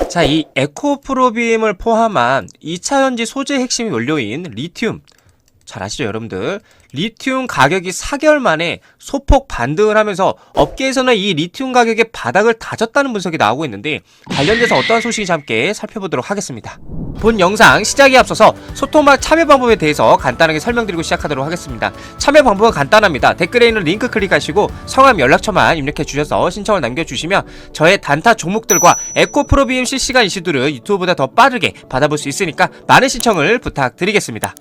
자, 이 에코프로빔을 포함한 2차 전지 소재 핵심 원료인 리튬, 잘 아시죠 여러분들? 리튬 가격이 4개월 만에 소폭 반등을 하면서 업계에서는 이 리튬 가격의 바닥을 다졌다는 분석이 나오고 있는데, 관련돼서 어떠한 소식인지 함께 살펴보도록 하겠습니다. 본 영상 시작에 앞서서 소통방 참여 방법에 대해서 간단하게 설명드리고 시작하도록 하겠습니다. 참여 방법은 간단합니다. 댓글에 있는 링크 클릭하시고 성함 연락처만 입력해 주셔서 신청을 남겨주시면 저의 단타 종목들과 에코프로빔 실시간 이슈들을 유튜브보다 더 빠르게 받아볼 수 있으니까 많은 신청을 부탁드리겠습니다.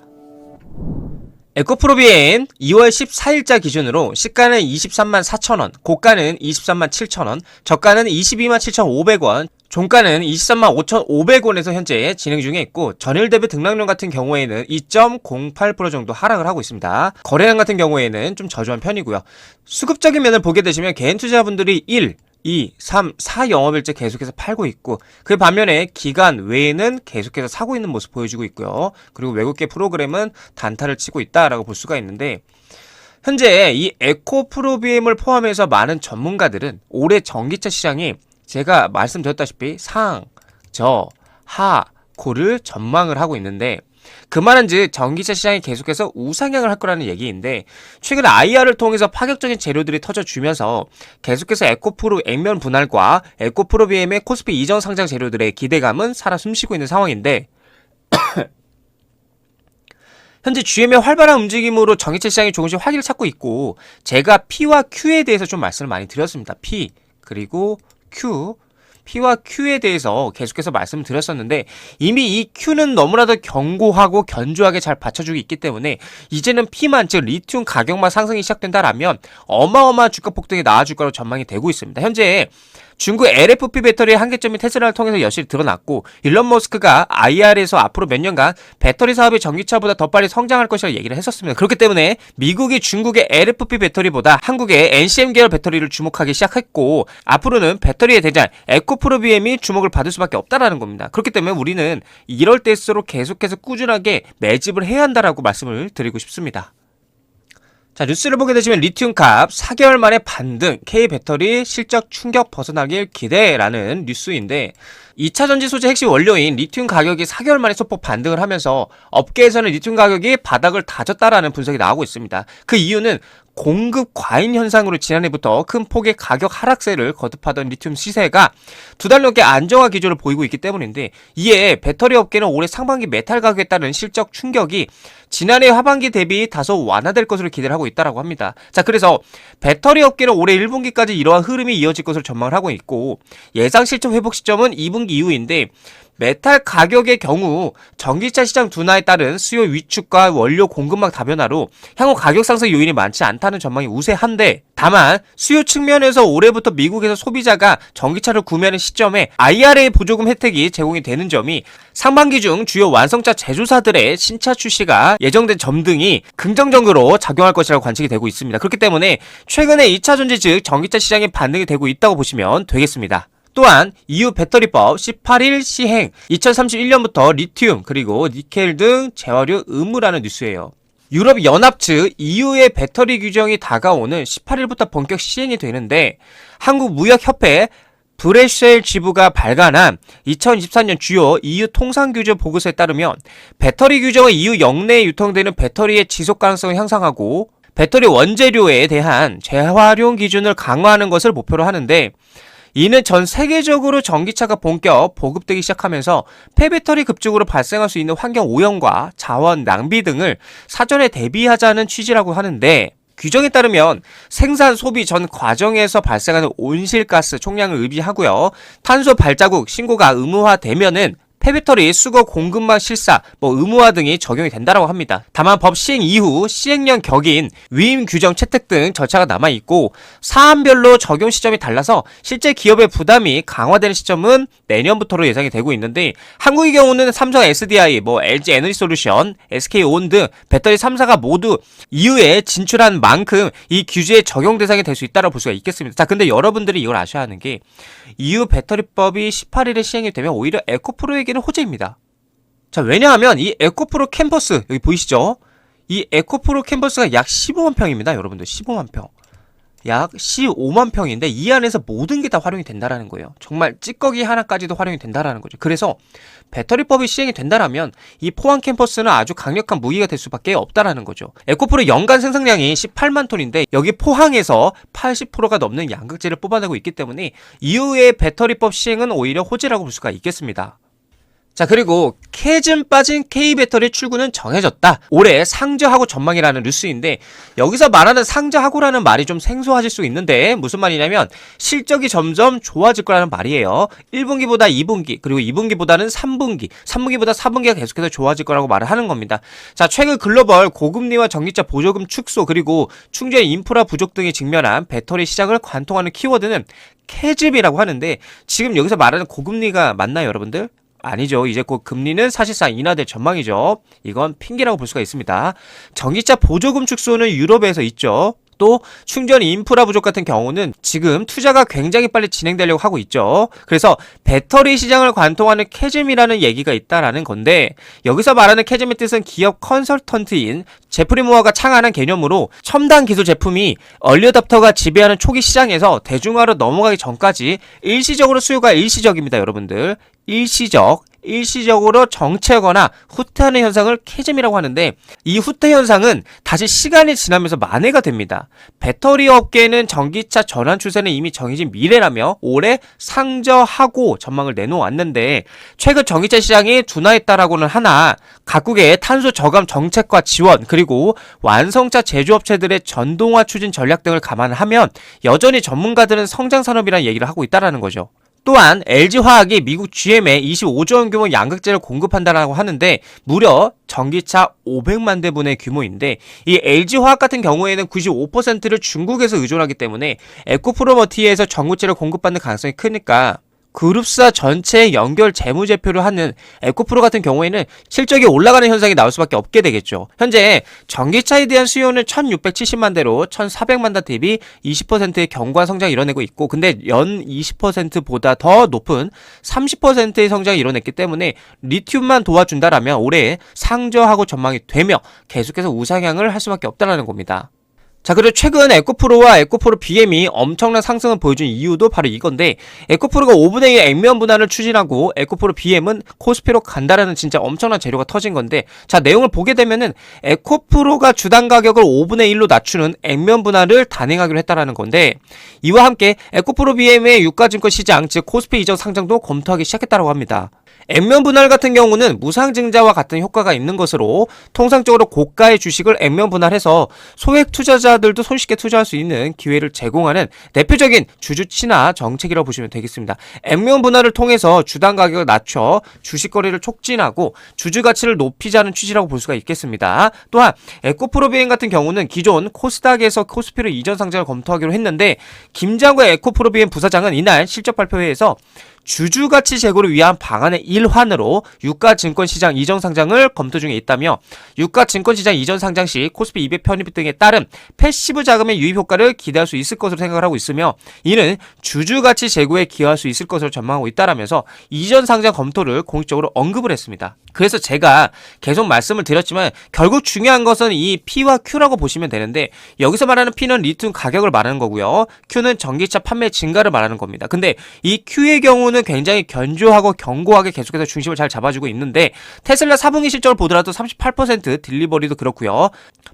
에코프로빔 2월 14일자 기준으로 시가는 23만 4천원, 고가는 23만 7천원, 저가는 22만 7,500원, 종가는 23만 5,500원에서 현재 진행 중에 있고, 전일 대비 등락률 같은 경우에는 2.08% 정도 하락을 하고 있습니다. 거래량 같은 경우에는 좀 저조한 편이고요. 수급적인 면을 보게 되시면 개인 투자분들이 1, 2, 3, 4 영업일째 계속해서 팔고 있고, 그 반면에 기간 외에는 계속해서 사고 있는 모습 보여주고 있고요. 그리고 외국계 프로그램은 단타를 치고 있다라고 볼 수가 있는데, 현재 이 에코프로비엠을 포함해서 많은 전문가들은 올해 전기차 시장이 제가 말씀드렸다시피 상, 저, 하, 고를 전망을 하고 있는데, 그 말은즉 전기차 시장이 계속해서 우상향을 할 거라는 얘기인데, 최근 IR을 통해서 파격적인 재료들이 터져주면서 계속해서 에코프로 액면 분할과 에코프로비엠의 코스피 이전 상장 재료들의 기대감은 살아 숨쉬고 있는 상황인데, 현재 GM의 활발한 움직임으로 전기차 시장이 조금씩 활기를 찾고 있고, 제가 P와 Q에 대해서 좀 말씀을 많이 드렸습니다. P 그리고 Q, P와 Q에 대해서 계속해서 말씀을 드렸었는데, 이미 이 Q는 너무나도 견고하고 견조하게 잘 받쳐주고 있기 때문에 이제는 P만, 즉 리튬 가격만 상승이 시작된다라면 어마어마한 주가 폭등이 나와줄 거라고 전망이 되고 있습니다. 현재 중국 LFP 배터리의 한계점이 테슬라를 통해서 여실히 드러났고, 일론 머스크가 IR에서 앞으로 몇 년간 배터리 사업이 전기차보다 더 빨리 성장할 것이라고 얘기를 했었습니다. 그렇기 때문에 미국이 중국의 LFP 배터리보다 한국의 NCM 계열 배터리를 주목하기 시작했고, 앞으로는 배터리의 대장 에코프로비엠이 주목을 받을 수밖에 없다라는 겁니다. 그렇기 때문에 우리는 이럴 때일수록 계속해서 꾸준하게 매집을 해야 한다라고 말씀을 드리고 싶습니다. 자, 뉴스를 보게 되시면 리튬 값 4개월 만에 반등, K배터리 실적 충격 벗어나길 기대라는 뉴스인데, 2차 전지 소재 핵심 원료인 리튬 가격이 4개월 만에 소폭 반등을 하면서 업계에서는 리튬 가격이 바닥을 다졌다라는 분석이 나오고 있습니다. 그 이유는 공급 과잉 현상으로 지난해부터 큰 폭의 가격 하락세를 거듭하던 리튬 시세가 두 달 넘게 안정화 기조를 보이고 있기 때문인데, 이에 배터리 업계는 올해 상반기 메탈 가격에 따른 실적 충격이 지난해 하반기 대비 다소 완화될 것으로 기대를 하고 있다고 합니다. 자, 그래서 배터리 업계는 올해 1분기까지 이러한 흐름이 이어질 것으로 전망을 하고 있고, 예상 실적 회복 시점은 2분기 이후인데, 메탈 가격의 경우 전기차 시장 둔화에 따른 수요 위축과 원료 공급망 다변화로 향후 가격 상승 요인이 많지 않다는 전망이 우세한데, 다만 수요 측면에서 올해부터 미국에서 소비자가 전기차를 구매하는 시점에 IRA 보조금 혜택이 제공이 되는 점이 상반기 중 주요 완성차 제조사들의 신차 출시가 예정된 점 등이 긍정적으로 작용할 것이라고 관측이 되고 있습니다. 그렇기 때문에 최근에 2차 전지 즉 전기차 시장이 반등이 되고 있다고 보시면 되겠습니다. 또한 EU 배터리법 18일 시행, 2031년부터 리튬 그리고 니켈 등 재활유 의무라는 뉴스예요. 유럽 연합 측 EU의 배터리 규정이 다가오는 18일부터 본격 시행이 되는데, 한국무역협회 브레셀 지부가 발간한 2024년 주요 EU 통상규제 보고서에 따르면, 배터리 규정은 EU 영내에 유통되는 배터리의 지속 가능성을 향상하고 배터리 원재료에 대한 재활용 기준을 강화하는 것을 목표로 하는데, 이는 전 세계적으로 전기차가 본격 보급되기 시작하면서 폐배터리 급증으로 발생할 수 있는 환경 오염과 자원 낭비 등을 사전에 대비하자는 취지라고 하는데, 규정에 따르면 생산 소비 전 과정에서 발생하는 온실가스 총량을 의미하고요, 탄소 발자국 신고가 의무화되면은 폐배터리 수거 공급망 실사, 의무화 등이 적용이 된다고 합니다. 다만 법 시행 이후 시행령 격인 위임 규정 채택 등 절차가 남아있고, 사안별로 적용 시점이 달라서 실제 기업의 부담이 강화되는 시점은 내년부터로 예상이 되고 있는데, 한국의 경우는 삼성 SDI, LG 에너지솔루션, SK온 등 배터리 3사가 모두 EU에 진출한 만큼 이 규제의 적용 대상이 될 수 있다고 볼 수가 있겠습니다. 자, 근데 여러분들이 이걸 아셔야 하는 게, EU 배터리법이 18일에 시행이 되면 오히려 에코프로에게는 호재입니다. 자, 왜냐하면 이 에코프로 캠퍼스, 여기 보이시죠? 이 에코프로 캠퍼스가 약 15만 평입니다. 여러분들 15만 평. 약 15만 평인데 이 안에서 모든 게 다 활용이 된다라는 거예요. 정말 찌꺼기 하나까지도 활용이 된다라는 거죠. 그래서 배터리법이 시행이 된다라면 이 포항 캠퍼스는 아주 강력한 무기가 될 수밖에 없다라는 거죠. 에코프로 연간 생산량이 18만 톤인데 여기 포항에서 80%가 넘는 양극재를 뽑아내고 있기 때문에 이후에 배터리법 시행은 오히려 호재라고 볼 수가 있겠습니다. 자, 그리고 캐즘 빠진 K배터리 출구는 정해졌다. 올해 상저하고 전망이라는 뉴스인데 여기서 말하는 상저하고라는 말이 좀 생소하실 수 있는데 무슨 말이냐면 실적이 점점 좋아질 거라는 말이에요. 1분기보다 2분기 그리고 2분기보다는 3분기 3분기보다 4분기가 계속해서 좋아질 거라고 말을 하는 겁니다. 자, 최근 글로벌 고금리와 전기차 보조금 축소 그리고 충전 인프라 부족 등이 직면한 배터리 시장을 관통하는 키워드는 캐즘이라고 하는데 지금 여기서 말하는 고금리가 맞나요, 여러분들? 아니죠. 이제 곧 금리는 사실상 인하될 전망이죠. 이건 핑계라고 볼 수가 있습니다. 전기차 보조금 축소는 유럽에서 있죠. 또 충전 인프라 부족 같은 경우는 지금 투자가 굉장히 빨리 진행되려고 하고 있죠. 그래서 배터리 시장을 관통하는 캐즘이라는 얘기가 있다라는 건데 여기서 말하는 캐즘의 뜻은 기업 컨설턴트인 제프리 모어가 창안한 개념으로 첨단 기술 제품이 얼리어답터가 지배하는 초기 시장에서 대중화로 넘어가기 전까지 일시적으로 수요가 일시적입니다, 여러분들. 일시적으로 정체하거나 후퇴하는 현상을 캐즘이라고 하는데 이 후퇴 현상은 다시 시간이 지나면서 만회가 됩니다. 배터리 업계는 전기차 전환 추세는 이미 정해진 미래라며 올해 상저하고 전망을 내놓았는데 최근 전기차 시장이 둔화했다라고는 하나 각국의 탄소 저감 정책과 지원 그리고 완성차 제조업체들의 전동화 추진 전략 등을 감안하면 여전히 전문가들은 성장 산업이라는 얘기를 하고 있다라는 거죠. 또한 LG화학이 미국 GM에 25조 원 규모 양극재를 공급한다라고 하는데 무려 전기차 500만 대분의 규모인데 이 LG화학 같은 경우에는 95%를 중국에서 의존하기 때문에 에코프로머티에서 전구체를 공급받는 가능성이 크니까 그룹사 전체의 연결 재무제표를 하는 에코프로 같은 경우에는 실적이 올라가는 현상이 나올 수밖에 없게 되겠죠. 현재 전기차에 대한 수요는 1670만 대로 1400만 대 대비 20%의 견고한 성장을 이뤄내고 있고 근데 연 20%보다 더 높은 30%의 성장을 이뤄냈기 때문에 리튬만 도와준다라면 올해 상저하고 전망이 되며 계속해서 우상향을 할 수밖에 없다는 겁니다. 자, 그리고 최근 에코프로와 에코프로 BM이 엄청난 상승을 보여준 이유도 바로 이건데 에코프로가 5분의 1 액면 분할을 추진하고 에코프로 BM은 코스피로 간다라는 진짜 엄청난 재료가 터진 건데 자, 내용을 보게 되면은 에코프로가 주당 가격을 5분의 1로 낮추는 액면 분할을 단행하기로 했다라는 건데 이와 함께 에코프로 BM의 유가증권 시장 즉 코스피 이적 상장도 검토하기 시작했다고 합니다. 액면 분할 같은 경우는 무상증자와 같은 효과가 있는 것으로 통상적으로 고가의 주식을 액면 분할해서 소액 투자자들도 손쉽게 투자할 수 있는 기회를 제공하는 대표적인 주주 친화 정책이라고 보시면 되겠습니다. 액면 분할을 통해서 주당 가격을 낮춰 주식 거래를 촉진하고 주주 가치를 높이자는 취지라고 볼 수가 있겠습니다. 또한 에코프로비엠 같은 경우는 기존 코스닥에서 코스피로 이전 상장을 검토하기로 했는데 김장구 에코프로비엠 부사장은 이날 실적 발표회에서 주주가치 제고를 위한 방안의 일환으로 유가증권시장 이전 상장을 검토 중에 있다며 유가증권시장 이전 상장 시 코스피 200 편입 등에 따른 패시브 자금의 유입 효과를 기대할 수 있을 것으로 생각을 하고 있으며 이는 주주가치 제고에 기여할 수 있을 것으로 전망하고 있다라면서 이전 상장 검토를 공식적으로 언급을 했습니다. 그래서 제가 계속 말씀을 드렸지만 결국 중요한 것은 이 P와 Q라고 보시면 되는데 여기서 말하는 P는 리튬 가격을 말하는 거고요. Q는 전기차 판매 증가를 말하는 겁니다. 근데 이 Q의 경우는 굉장히 견조하고 견고하게 계속해서 중심을 잘 잡아주고 있는데 테슬라 4분기 실적을 보더라도 38% 딜리버리도 그렇고요.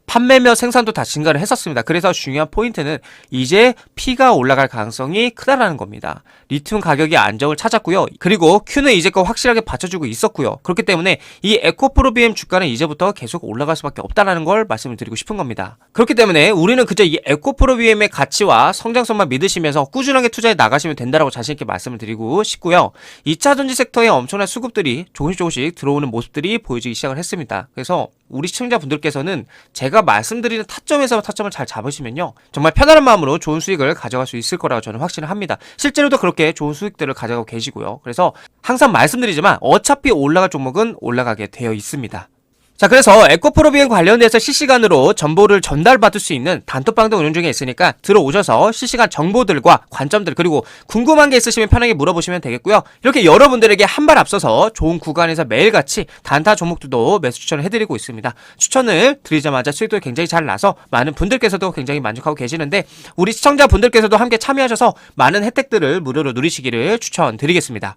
판매며 생산도 다 증가를 했었습니다. 그래서 중요한 포인트는 이제 P가 올라갈 가능성이 크다라는 겁니다. 리튬 가격이 안정을 찾았고요. 그리고 Q는 이제껏 확실하게 받쳐주고 있었고요. 그렇기 때문에 이 에코프로비엠 주가는 이제부터 계속 올라갈 수밖에 없다는 걸 말씀을 드리고 싶은 겁니다. 그렇기 때문에 우리는 그저 이 에코프로비엠의 가치와 성장성만 믿으시면서 꾸준하게 투자해 나가시면 된다라고 자신있게 말씀을 드리고 싶고요. 2차 전지 섹터에 엄청난 수급들이 조금씩 들어오는 모습들이 보여지기 시작을 했습니다. 그래서 우리 시청자분들께서는 제가 말씀드리는 타점에서 타점을 잘 잡으시면요 정말 편안한 마음으로 좋은 수익을 가져갈 수 있을 거라고 저는 확신을 합니다. 실제로도 그렇게 좋은 수익들을 가져가고 계시고요. 그래서 항상 말씀드리지만 어차피 올라갈 종목은 올라가게 되어 있습니다. 자, 그래서 에코프로 비행 관련돼서 실시간으로 정보를 전달받을 수 있는 단톡방도 운영 중에 있으니까 들어오셔서 실시간 정보들과 관점들 그리고 궁금한 게 있으시면 편하게 물어보시면 되겠고요. 이렇게 여러분들에게 한 발 앞서서 좋은 구간에서 매일같이 단타 종목들도 매수 추천을 해드리고 있습니다. 추천을 드리자마자 수익도 굉장히 잘 나서 많은 분들께서도 굉장히 만족하고 계시는데 우리 시청자분들께서도 함께 참여하셔서 많은 혜택들을 무료로 누리시기를 추천드리겠습니다.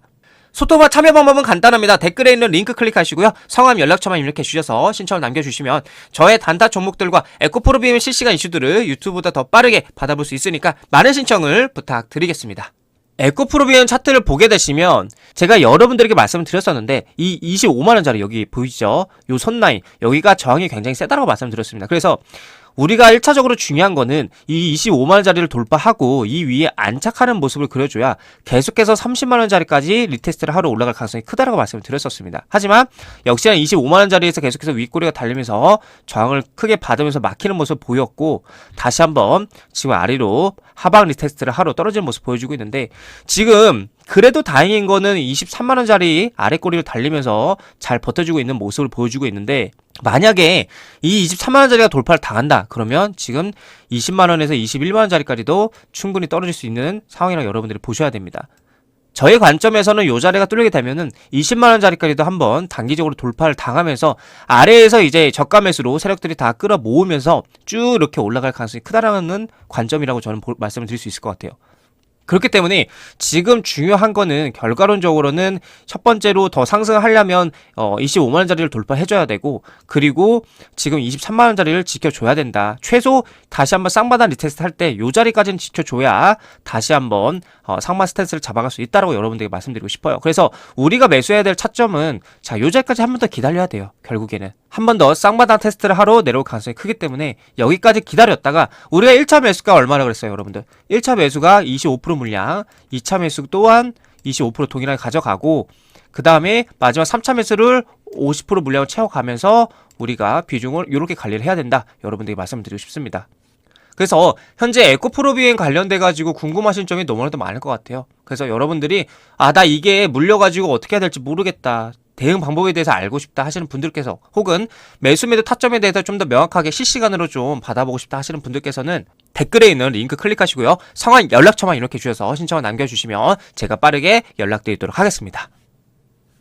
소통과 참여 방법은 간단합니다. 댓글에 있는 링크 클릭하시고요. 성함, 연락처만 입력해 주셔서 신청을 남겨주시면 저의 단타 종목들과 에코프로 비행 실시간 이슈들을 유튜브보다 더 빠르게 받아볼 수 있으니까 많은 신청을 부탁드리겠습니다. 에코프로 비행 차트를 보게 되시면 제가 여러분들에게 말씀을 드렸었는데 이 25만원짜리 여기 보이시죠? 요 선라인 여기가 저항이 굉장히 세다라고 말씀드렸습니다. 그래서 우리가 1차적으로 중요한 거는 이 25만원짜리를 돌파하고 이 위에 안착하는 모습을 그려줘야 계속해서 30만원짜리까지 리테스트를 하러 올라갈 가능성이 크다라고 말씀을 드렸었습니다. 하지만 역시나 25만원짜리에서 계속해서 윗꼬리가 달리면서 저항을 크게 받으면서 막히는 모습을 보였고 다시 한번 지금 아래로 하방 리테스트를 하러 떨어지는 모습을 보여주고 있는데 지금 그래도 다행인 거는 23만원짜리 아래 꼬리를 달리면서 잘 버텨주고 있는 모습을 보여주고 있는데 만약에 이 23만원짜리가 돌파를 당한다 그러면 지금 20만원에서 21만원짜리까지도 충분히 떨어질 수 있는 상황이라고 여러분들이 보셔야 됩니다. 저의 관점에서는 요 자리가 뚫리게 되면은 20만원짜리까지도 한번 단기적으로 돌파를 당하면서 아래에서 이제 저가 매수로 세력들이 다 끌어 모으면서 쭉 이렇게 올라갈 가능성이 크다라는 관점이라고 저는 말씀을 드릴 수 있을 것 같아요. 그렇기 때문에 지금 중요한 거는 결과론적으로는 첫 번째로 더 상승하려면 25만원짜리를 돌파해줘야 되고 그리고 지금 23만원짜리를 지켜줘야 된다. 최소 다시 한번 쌍바닥 리테스트 할 때 요 자리까지는 지켜줘야 다시 한번 상마 스탠스를 잡아갈 수 있다라고 여러분들에게 말씀드리고 싶어요. 그래서 우리가 매수해야 될 차점은 자, 요 자리까지 한 번 더 기다려야 돼요. 결국에는 한 번 더 쌍바닥 테스트를 하러 내려올 가능성이 크기 때문에 여기까지 기다렸다가 우리가 1차 매수가 얼마나 그랬어요, 여러분들? 1차 매수가 25% 물량, 2차 매수 또한 25% 동일하게 가져가고 그 다음에 마지막 3차 매수를 50% 물량을 채워가면서 우리가 비중을 이렇게 관리를 해야 된다. 여러분들에게 말씀드리고 싶습니다. 그래서 현재 에코프로 비행 관련돼 가지고 궁금하신 점이 너무나도 많을 것 같아요. 그래서 여러분들이 나 이게 물려가지고 어떻게 해야 될지 모르겠다. 대응 방법에 대해서 알고 싶다 하시는 분들께서 혹은 매수 매도 타점에 대해서 좀 더 명확하게 실시간으로 좀 받아보고 싶다 하시는 분들께서는 댓글에 있는 링크 클릭하시고요. 성함, 연락처만 이렇게 주셔서 신청을 남겨주시면 제가 빠르게 연락드리도록 하겠습니다.